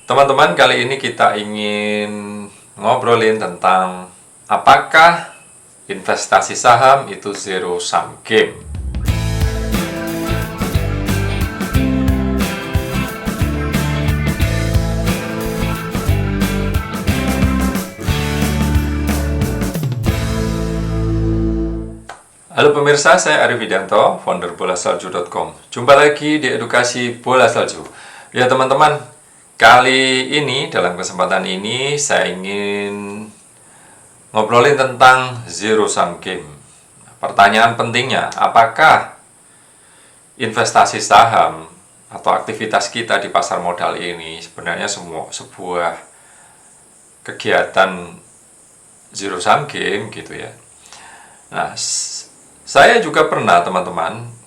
Teman-teman, kali ini kita ingin ngobrolin tentang apakah investasi saham itu zero sum game. Halo pemirsa, saya Arif Widianto, founder bolasalju.com. Jumpa lagi di edukasi bola salju. Ya teman-teman, kali ini dalam kesempatan ini saya ingin ngobrolin tentang zero sum game. Pertanyaan pentingnya, apakah investasi saham atau aktivitas kita di pasar modal ini sebenarnya sebuah kegiatan zero sum game gitu ya. Nah, saya juga pernah teman-teman,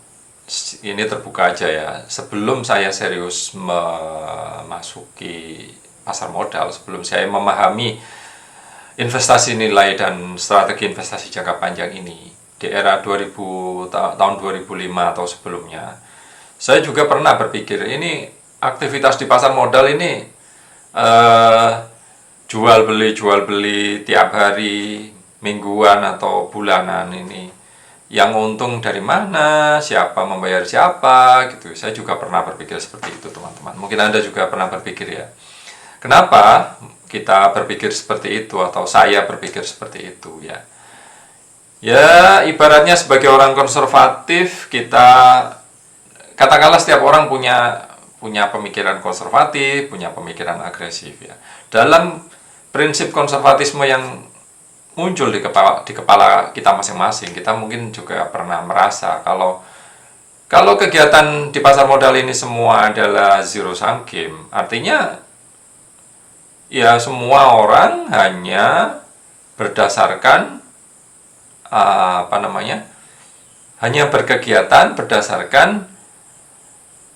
ini terbuka aja ya, sebelum saya serius memasuki pasar modal, sebelum saya memahami investasi nilai dan strategi investasi jangka panjang ini di era tahun 2005 atau sebelumnya, saya juga pernah berpikir ini aktivitas di pasar modal ini jual beli tiap hari, mingguan atau bulanan ini. Yang untung dari mana, siapa membayar siapa, gitu. Saya juga pernah berpikir seperti itu, teman-teman. Mungkin Anda juga pernah berpikir ya. Kenapa kita berpikir seperti itu atau saya berpikir seperti itu ya? Ya, ibaratnya sebagai orang konservatif, kita katakanlah setiap orang punya pemikiran konservatif, punya pemikiran agresif ya. Dalam prinsip konservatisme yang muncul di kepala kita masing-masing, kita mungkin juga pernah merasa kalau kegiatan di pasar modal ini semua adalah zero sum game, artinya ya semua orang hanya berdasarkan hanya berkegiatan berdasarkan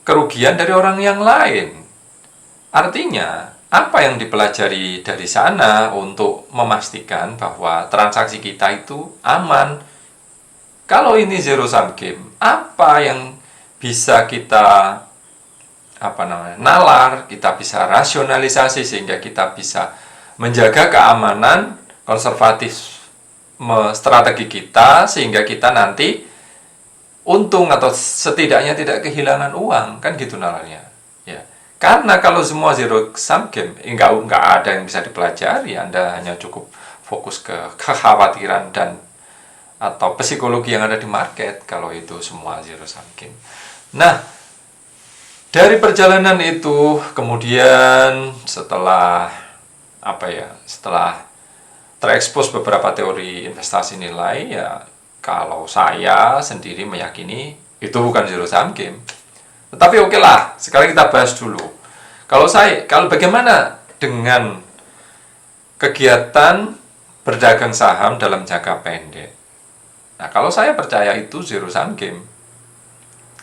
kerugian dari orang yang lain. Artinya apa yang dipelajari dari sana untuk memastikan bahwa transaksi kita itu aman? Kalau ini zero sum game, apa yang bisa kita nalar, kita bisa rasionalisasi sehingga kita bisa menjaga keamanan konservatif strategi kita sehingga kita nanti untung atau setidaknya tidak kehilangan uang, kan gitu nalarnya ya. Karena kalau semua zero sum game, nggak ada yang bisa dipelajari. Anda hanya cukup fokus ke kekhawatiran dan atau psikologi yang ada di market kalau itu semua zero sum game. Nah, dari perjalanan itu kemudian setelah terekspos beberapa teori investasi nilai ya, kalau saya sendiri meyakini itu bukan zero sum game. Tetapi oke lah, sekarang kita bahas dulu. Kalau bagaimana dengan kegiatan berdagang saham dalam jangka pendek? Nah, kalau saya percaya itu zero sum game.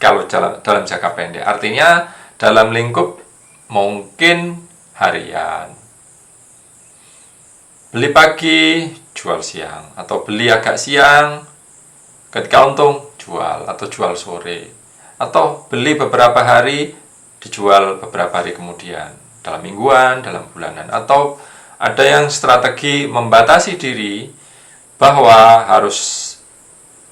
Kalau dalam jangka pendek, artinya dalam lingkup mungkin harian. Beli pagi, jual siang. Atau beli agak siang, ketika untung, jual. Atau jual sore. Atau beli beberapa hari, dijual beberapa hari kemudian, dalam mingguan, dalam bulanan. Atau ada yang strategi membatasi diri bahwa harus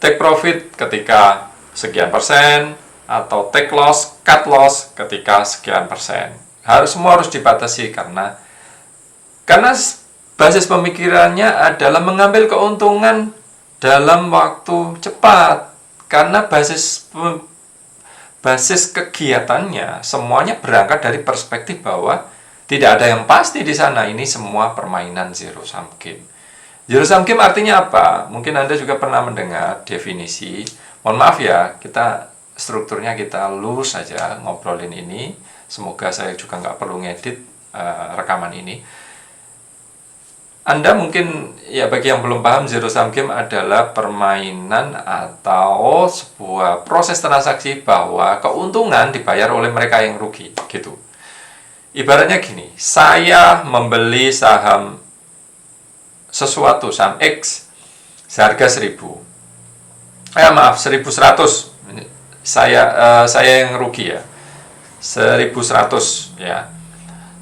take profit ketika sekian persen, atau take loss, cut loss ketika sekian persen. Semua harus dibatasi karena basis pemikirannya adalah mengambil keuntungan dalam waktu cepat. Karena basis kegiatannya semuanya berangkat dari perspektif bahwa tidak ada yang pasti di sana. Ini semua permainan zero sum game. Zero sum game artinya apa? Mungkin Anda juga pernah mendengar definisi. Mohon maaf ya, strukturnya kita lurus saja ngobrolin ini. Semoga saya juga nggak perlu ngedit rekaman ini. Anda mungkin, ya bagi yang belum paham, zero sum game adalah permainan atau sebuah proses transaksi bahwa keuntungan dibayar oleh mereka yang rugi, gitu. Ibaratnya gini, saya membeli saham sesuatu, saham X, seharga 1.100. Saya yang rugi ya, 1.100 ya.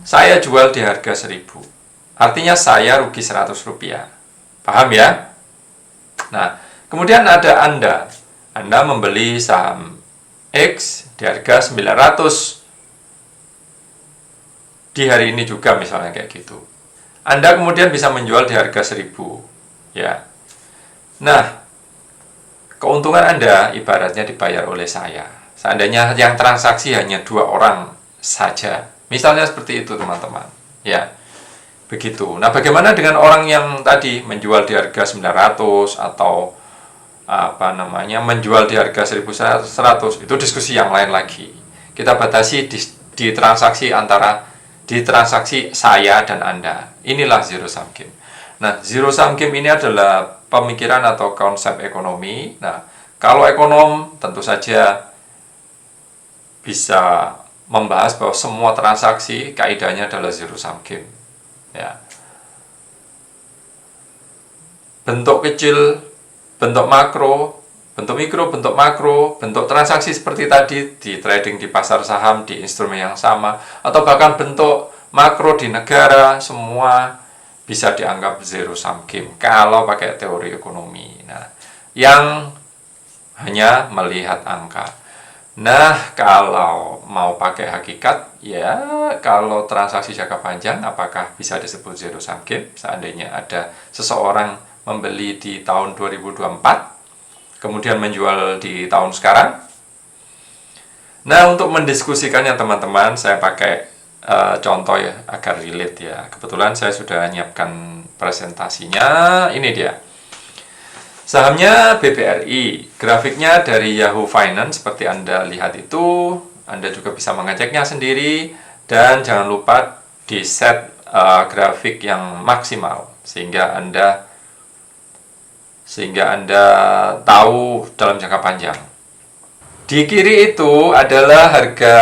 saya jual di harga 1000. Artinya saya rugi 100 rupiah. Paham ya? Nah, kemudian ada Anda. Anda membeli saham X di harga 900 di hari ini juga misalnya kayak gitu. Anda kemudian bisa menjual di harga 1000. Ya. Nah, keuntungan Anda ibaratnya dibayar oleh saya. Seandainya yang transaksi hanya 2 orang saja. Misalnya seperti itu, teman-teman. Ya. Begitu. Nah, bagaimana dengan orang yang tadi menjual di harga 900 atau menjual di harga 1100? Itu diskusi yang lain lagi. Kita batasi di transaksi saya dan Anda. Inilah zero sum game. Nah, zero sum game ini adalah pemikiran atau konsep ekonomi. Nah, kalau ekonom tentu saja bisa membahas bahwa semua transaksi kaidahnya adalah zero sum game. Ya. Bentuk kecil, bentuk makro, bentuk mikro, bentuk makro, bentuk transaksi seperti tadi di trading di pasar saham, di instrumen yang sama, atau bahkan bentuk makro di negara, semua bisa dianggap zero sum game kalau pakai teori ekonomi. Nah, yang hanya melihat angka. Nah, kalau mau pakai hakikat, ya kalau transaksi jangka panjang, apakah bisa disebut zero sum game? Seandainya ada seseorang membeli di tahun 2024, kemudian menjual di tahun sekarang. Nah, untuk mendiskusikannya teman-teman, saya pakai contoh ya, agar relate ya. Kebetulan saya sudah menyiapkan presentasinya, ini dia. Sahamnya BBRI, grafiknya dari Yahoo Finance seperti Anda lihat itu. Anda juga bisa mengeceknya sendiri, dan jangan lupa di set grafik yang maksimal sehingga Anda tahu dalam jangka panjang. Di kiri itu adalah harga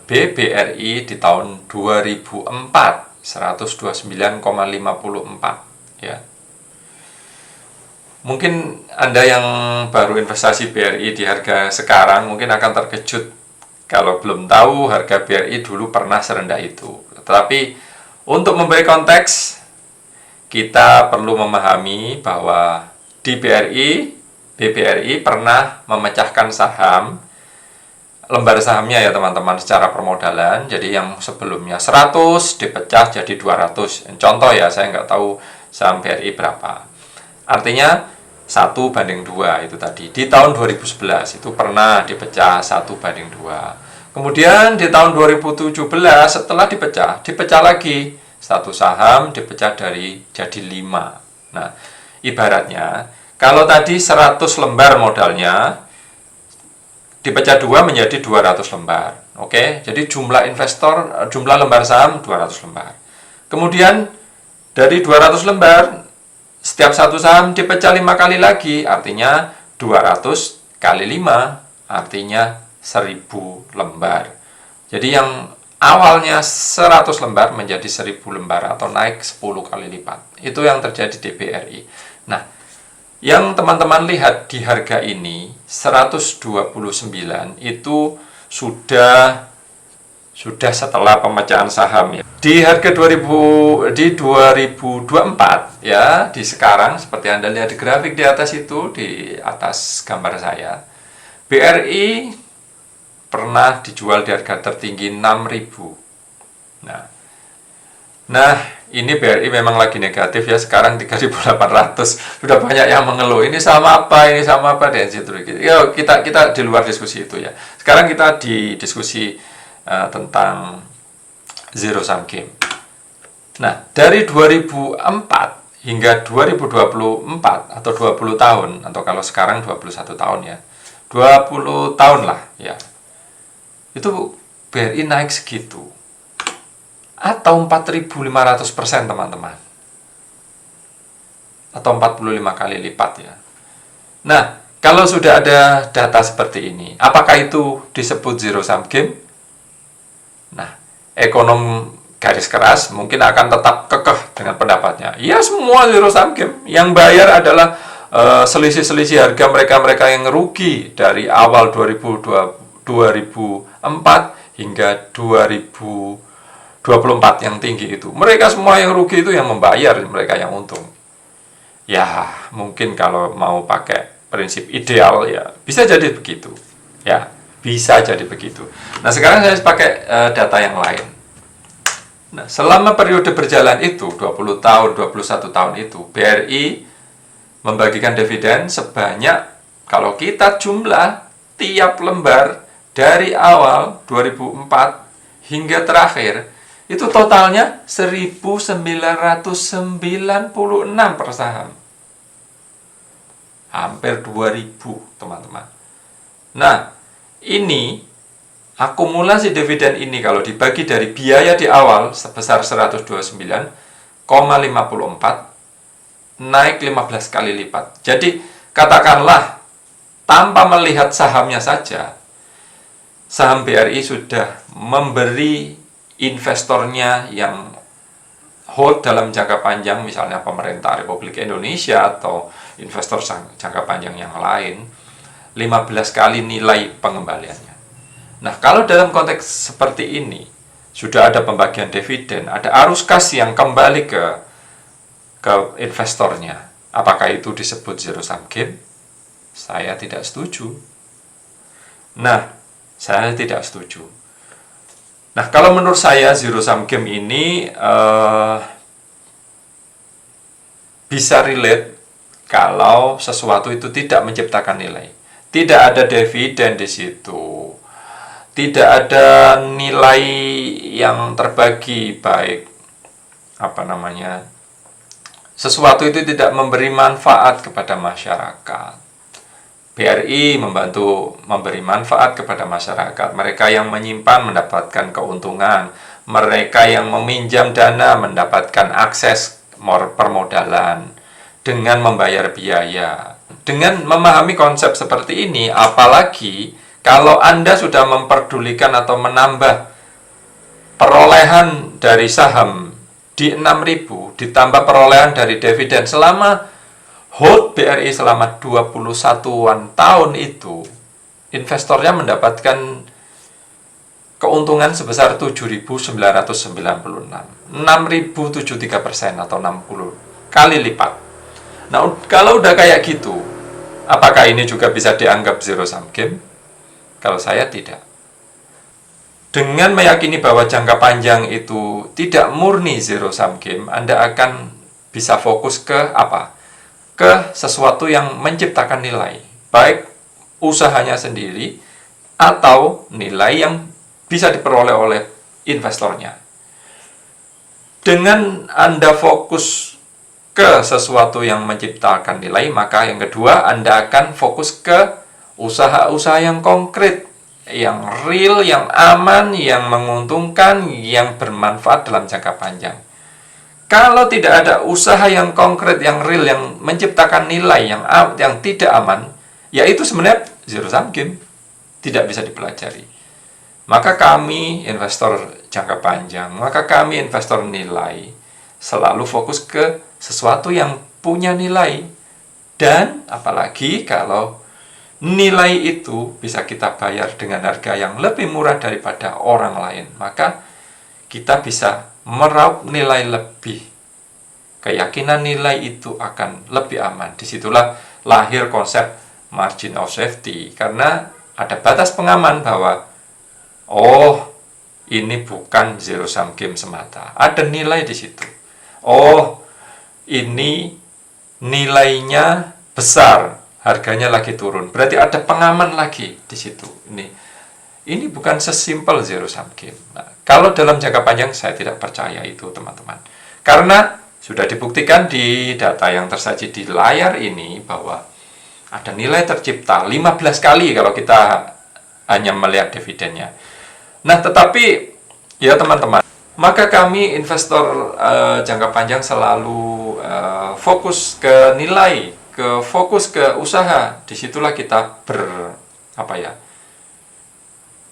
BBRI di tahun 2004, 129,54 ya. Mungkin Anda yang baru investasi BRI di harga sekarang mungkin akan terkejut kalau belum tahu harga BRI dulu pernah serendah itu. Tetapi untuk memberi konteks, kita perlu memahami bahwa di BBRI pernah memecahkan saham, lembar sahamnya ya teman-teman, secara permodalan. Jadi yang sebelumnya 100 dipecah jadi 200. Contoh ya, saya nggak tahu saham BRI berapa. Artinya 1/2 itu tadi. Di tahun 2011 itu pernah dipecah 1/2. Kemudian di tahun 2017 setelah dipecah lagi. Satu saham dipecah jadi 5. Nah, ibaratnya kalau tadi 100 lembar modalnya dipecah 2 menjadi 200 lembar. Oke, jadi jumlah lembar saham 200 lembar. Kemudian dari 200 lembar, setiap satu saham dipecah 5 kali lagi, artinya 200 kali 5, artinya 1000 lembar. Jadi yang awalnya 100 lembar menjadi 1000 lembar atau naik 10 kali lipat. Itu yang terjadi di BRI. Nah, yang teman-teman lihat di harga ini 129 itu sudah setelah pemecahan saham ya. Di harga 2024 ya, di sekarang seperti Anda lihat di grafik di atas itu, di atas gambar saya, BRI pernah dijual di harga tertinggi 6.000. Nah, ini BRI memang lagi negatif ya, sekarang 3.800. Sudah banyak yang mengeluh, ini sama apa, dan situ. Yuk, kita di luar diskusi itu ya. Sekarang kita di diskusi tentang zero sum game. Nah, dari 2004 hingga 2024 atau 20 tahun, atau kalau sekarang 21 tahun ya, 20 tahun lah ya, itu BRI naik segitu, atau 4.500% teman-teman, atau 45 kali lipat ya. Nah, kalau sudah ada data seperti ini, apakah itu disebut zero sum game? Nah, ekonom garis keras mungkin akan tetap kekeh dengan pendapatnya. Ya, semua zero sum game. Yang bayar adalah selisih-selisih harga mereka yang rugi dari awal 2004 hingga 2024 24 yang tinggi itu. Mereka semua yang rugi itu yang membayar, mereka yang untung. Ya, mungkin kalau mau pakai prinsip ideal ya bisa jadi begitu. Ya, bisa jadi begitu. Nah, sekarang saya pakai data yang lain. Nah, selama periode berjalan itu 20 tahun, 21 tahun itu, BRI membagikan dividen sebanyak, kalau kita jumlah tiap lembar dari awal 2004 hingga terakhir, itu totalnya 1996 per saham. Hampir 2000, teman-teman. Nah, ini akumulasi dividen ini kalau dibagi dari biaya di awal sebesar 129,54 naik 15 kali lipat. Jadi, katakanlah tanpa melihat sahamnya saja, saham BRI sudah memberi investornya yang hold dalam jangka panjang, misalnya pemerintah Republik Indonesia atau investor jangka panjang yang lain, 15 kali nilai pengembaliannya. Nah, kalau dalam konteks seperti ini, sudah ada pembagian dividen, ada arus kas yang kembali ke investornya. Apakah itu disebut zero sum game? Saya tidak setuju. Nah, saya tidak setuju. Nah, kalau menurut saya zero sum game ini bisa relate kalau sesuatu itu tidak menciptakan nilai. Tidak ada dividen di situ. Tidak ada nilai yang terbagi, baik sesuatu itu tidak memberi manfaat kepada masyarakat. BRI membantu memberi manfaat kepada masyarakat. Mereka yang menyimpan mendapatkan keuntungan. Mereka yang meminjam dana mendapatkan akses permodalan dengan membayar biaya. Dengan memahami konsep seperti ini, apalagi kalau Anda sudah memperdulikan atau menambah perolehan dari saham di 6.000 ditambah perolehan dari dividen selama hold BRI selama 21-an tahun itu, investornya mendapatkan keuntungan sebesar 7.996, 6.073% atau 60 kali lipat. Nah, kalau udah kayak gitu, apakah ini juga bisa dianggap zero sum game? Kalau saya tidak. Dengan meyakini bahwa jangka panjang itu tidak murni zero sum game, Anda akan bisa fokus ke apa? Ke sesuatu yang menciptakan nilai, baik usahanya sendiri atau nilai yang bisa diperoleh oleh investornya. Dengan Anda fokus ke sesuatu yang menciptakan nilai, maka yang kedua Anda akan fokus ke usaha-usaha yang konkret, yang real, yang aman, yang menguntungkan, yang bermanfaat dalam jangka panjang. Kalau tidak ada usaha yang konkret, yang real, yang menciptakan nilai yang tidak aman, ya itu sebenarnya zero sum game, tidak bisa dipelajari. Maka kami investor jangka panjang, maka kami investor nilai selalu fokus ke sesuatu yang punya nilai. Dan apalagi kalau nilai itu bisa kita bayar dengan harga yang lebih murah daripada orang lain, maka kita bisa meraup nilai lebih. Keyakinan nilai itu akan lebih aman. Disitulah lahir konsep margin of safety, karena ada batas pengaman bahwa ini bukan zero sum game semata, ada nilai di situ. Ini nilainya besar, harganya lagi turun, berarti ada pengaman lagi di situ. Ini bukan sesimpel zero sum game. Nah, kalau dalam jangka panjang saya tidak percaya itu, teman-teman. Karena sudah dibuktikan di data yang tersaji di layar ini bahwa ada nilai tercipta 15 kali kalau kita hanya melihat dividennya. Nah, tetapi ya teman-teman, maka kami investor jangka panjang selalu fokus ke nilai, fokus ke usaha. Disitulah kita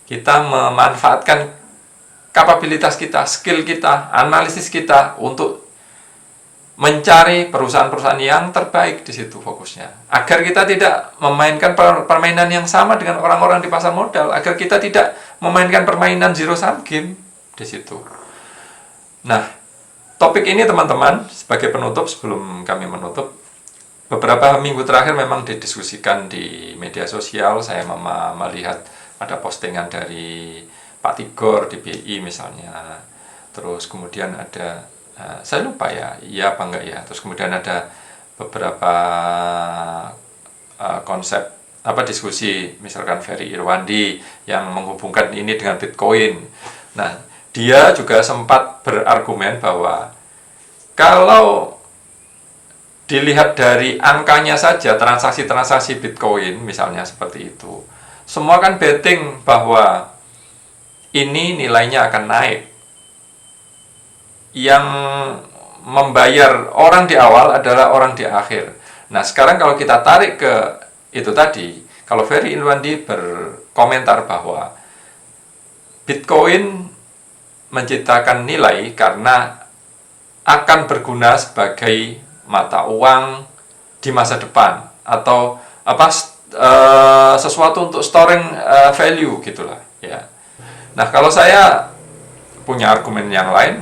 kita memanfaatkan kapabilitas kita, skill kita, analisis kita untuk mencari perusahaan-perusahaan yang terbaik. Di situ fokusnya, agar kita tidak memainkan permainan yang sama dengan orang-orang di pasar modal, agar kita tidak memainkan permainan zero sum game di situ. Nah, topik ini teman-teman, sebagai penutup sebelum kami menutup, beberapa minggu terakhir memang didiskusikan di media sosial. Saya melihat ada postingan dari Pak Tigor di BI misalnya. Terus kemudian ada, saya lupa ya, iya apa enggak ya. Terus kemudian ada beberapa konsep diskusi, misalkan Ferry Irwandi yang menghubungkan ini dengan Bitcoin. Nah, dia juga sempat berargumen bahwa kalau dilihat dari angkanya saja, transaksi-transaksi Bitcoin misalnya seperti itu, semua kan betting bahwa ini nilainya akan naik. Yang membayar orang di awal adalah orang di akhir. Nah, sekarang kalau kita tarik ke itu tadi, kalau Ferry Irwandi berkomentar bahwa Bitcoin menciptakan nilai karena akan berguna sebagai mata uang di masa depan, atau sesuatu untuk storing value gitulah ya. Nah, kalau saya punya argumen yang lain,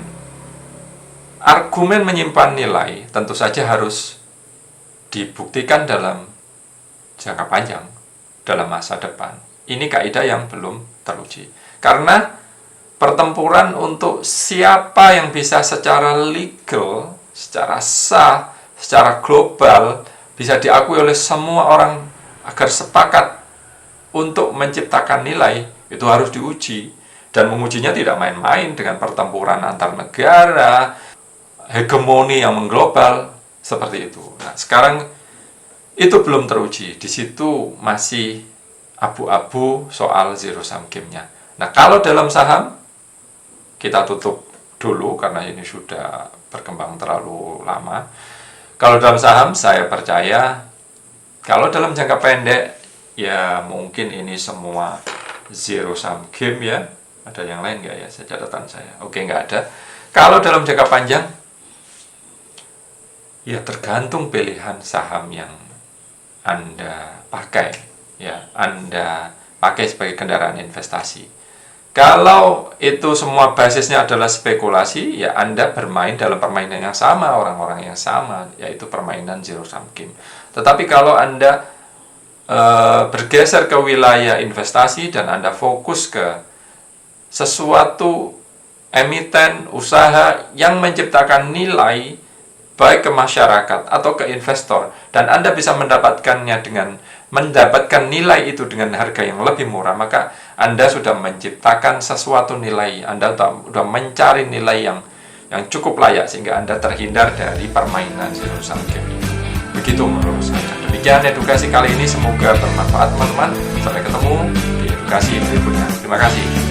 argumen menyimpan nilai tentu saja harus dibuktikan dalam jangka panjang, dalam masa depan. Ini kaidah yang belum teruji. Karena pertempuran untuk siapa yang bisa secara legal, secara sah, secara global bisa diakui oleh semua orang agar sepakat untuk menciptakan nilai, itu harus diuji. Dan mengujinya tidak main-main dengan pertempuran antar negara, hegemoni yang mengglobal seperti itu. Nah, sekarang itu belum teruji. Di situ masih abu-abu soal zero sum game-nya. Nah, kalau dalam saham kita tutup dulu karena ini sudah berkembang terlalu lama. Kalau dalam saham saya percaya, kalau dalam jangka pendek ya mungkin ini semua zero sum game ya. Ada yang lain nggak ya catatan saya? Oke, nggak ada. Kalau dalam jangka panjang ya tergantung pilihan saham yang Anda pakai, ya Anda pakai sebagai kendaraan investasi. Kalau itu semua basisnya adalah spekulasi, ya Anda bermain dalam permainan yang sama, orang-orang yang sama, yaitu permainan zero sum game. Tetapi kalau Anda bergeser ke wilayah investasi dan Anda fokus ke sesuatu emiten usaha yang menciptakan nilai baik ke masyarakat atau ke investor, dan Anda bisa mendapatkannya dengan mendapatkan nilai itu dengan harga yang lebih murah, maka Anda sudah menciptakan sesuatu nilai. Anda sudah mencari nilai yang cukup layak sehingga Anda terhindar dari permainan zero sum game. Begitu menurut saya. Demikian edukasi kali ini, semoga bermanfaat teman-teman. Sampai ketemu di edukasi berikutnya. Terima kasih.